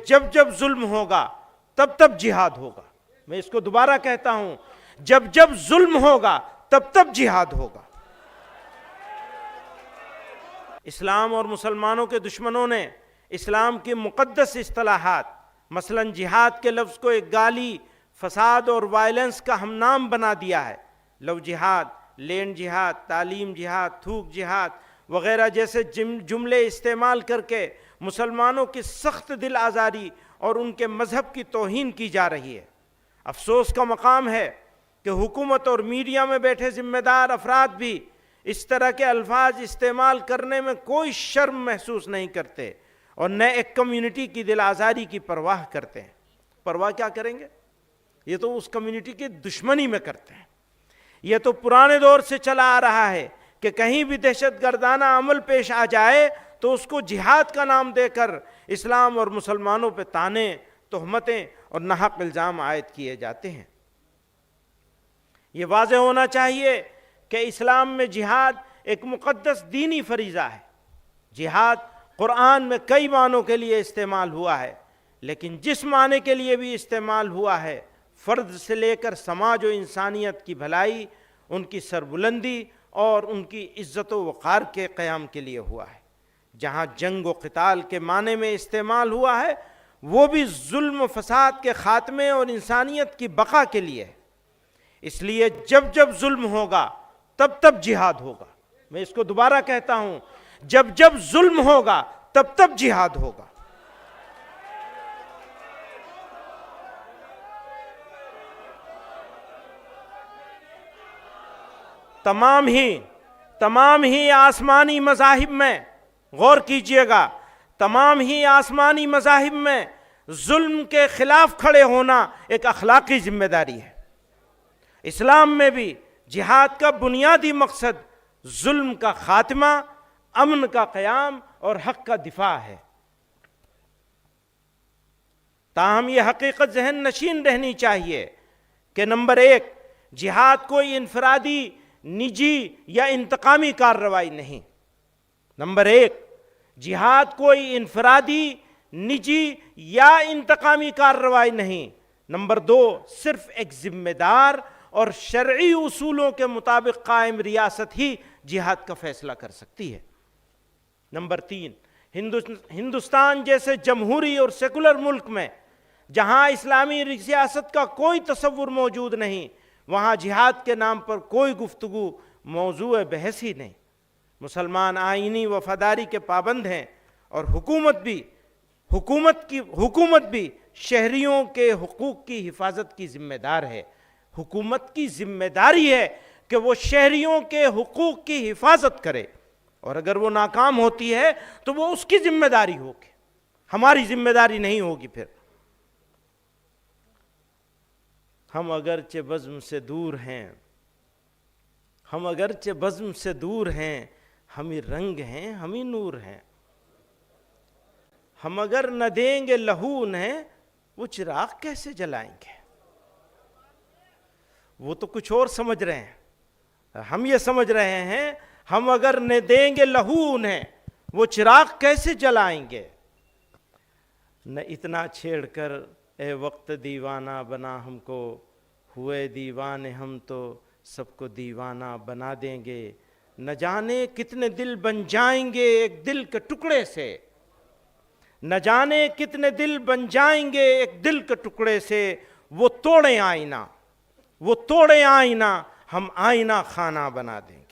جب جب ظلم ہوگا تب تب جہاد ہوگا۔ میں اس کو دوبارہ کہتا ہوں، جب جب ظلم ہوگا تب تب جہاد ہوگا۔ اسلام اور مسلمانوں کے دشمنوں نے اسلام کی مقدس اصطلاحات مثلا جہاد کے لفظ کو ایک گالی، فساد اور وائلنس کا ہم نام بنا دیا ہے۔ لو جہاد، لینڈ جہاد، تعلیم جہاد، تھوک جہاد وغیرہ جیسے جملے استعمال کر کے مسلمانوں کی سخت دل آزاری اور ان کے مذہب کی توہین کی جا رہی ہے۔ افسوس کا مقام ہے کہ حکومت اور میڈیا میں بیٹھے ذمہ دار افراد بھی اس طرح کے الفاظ استعمال کرنے میں کوئی شرم محسوس نہیں کرتے اور نہ ایک کمیونٹی کی دل آزاری کی پرواہ کرتے ہیں۔ پرواہ کیا کریں گے؟ یہ تو اس کمیونٹی کی دشمنی میں کرتے ہیں۔ یہ تو پرانے دور سے چلا آ رہا ہے کہ کہیں بھی دہشت گردانہ عمل پیش آ جائے تو اس کو جہاد کا نام دے کر اسلام اور مسلمانوں پہ طعنے، تہمتیں اور ناحق الزام عائد کیے جاتے ہیں۔ یہ واضح ہونا چاہیے کہ اسلام میں جہاد ایک مقدس دینی فریضہ ہے۔ جہاد قرآن میں کئی معنوں کے لیے استعمال ہوا ہے، لیکن جس معنی کے لیے بھی استعمال ہوا ہے فرد سے لے کر سماج و انسانیت کی بھلائی، ان کی سربلندی اور ان کی عزت و وقار کے قیام کے لیے ہوا ہے۔ جہاں جنگ و قتال کے معنی میں استعمال ہوا ہے وہ بھی ظلم و فساد کے خاتمے اور انسانیت کی بقا کے لیے ہے۔ اس لیے جب جب ظلم ہوگا تب تب جہاد ہوگا۔ میں اس کو دوبارہ کہتا ہوں، جب جب ظلم ہوگا تب تب جہاد ہوگا۔ تمام ہی آسمانی مذاہب میں غور کیجئے گا، تمام ہی آسمانی مذاہب میں ظلم کے خلاف کھڑے ہونا ایک اخلاقی ذمہ داری ہے۔ اسلام میں بھی جہاد کا بنیادی مقصد ظلم کا خاتمہ، امن کا قیام اور حق کا دفاع ہے۔ تاہم یہ حقیقت ذہن نشین رہنی چاہیے کہ نمبر 1، جہاد کوئی انفرادی، نجی یا انتقامی کارروائی نہیں۔ نمبر 1، جہاد کوئی انفرادی، نجی یا انتقامی کارروائی نہیں۔ نمبر 2، صرف ایک ذمہ دار اور شرعی اصولوں کے مطابق قائم ریاست ہی جہاد کا فیصلہ کر سکتی ہے۔ نمبر 3، ہندوستان جیسے جمہوری اور سیکولر ملک میں جہاں اسلامی ریاست کا کوئی تصور موجود نہیں، وہاں جہاد کے نام پر کوئی گفتگو موضوع بحث ہی نہیں۔ مسلمان آئینی وفاداری کے پابند ہیں اور حکومت بھی شہریوں کے حقوق کی حفاظت کی ذمہ دار ہے۔ حکومت کی ذمہ داری ہے کہ وہ شہریوں کے حقوق کی حفاظت کرے، اور اگر وہ ناکام ہوتی ہے تو وہ اس کی ذمہ داری ہوگی، ہماری ذمہ داری نہیں ہوگی۔ پھر ہم اگرچہ بزم سے دور ہیں، ہمیں رنگ ہیں، ہمیں نور ہیں۔ ہم اگر نہ دیں گے لہو انہیں، وہ چراغ کیسے جلائیں گے؟ وہ تو کچھ اور سمجھ رہے ہیں، ہم یہ سمجھ رہے ہیں ہم اگر نہ دیں گے لہو انہیں، وہ چراغ کیسے جلائیں گے؟ نہ اتنا چھیڑ کر اے وقت دیوانہ بنا ہم کو، ہوئے دیوانے ہم تو سب کو دیوانہ بنا دیں گے۔ نہ جانے کتنے دل بن جائیں گے ایک دل کے ٹکڑے سے، نہ جانے کتنے دل بن جائیں گے ایک دل کے ٹکڑے سے۔ وہ توڑیں آئینہ، ہم آئینہ خانہ بنا دیں گے۔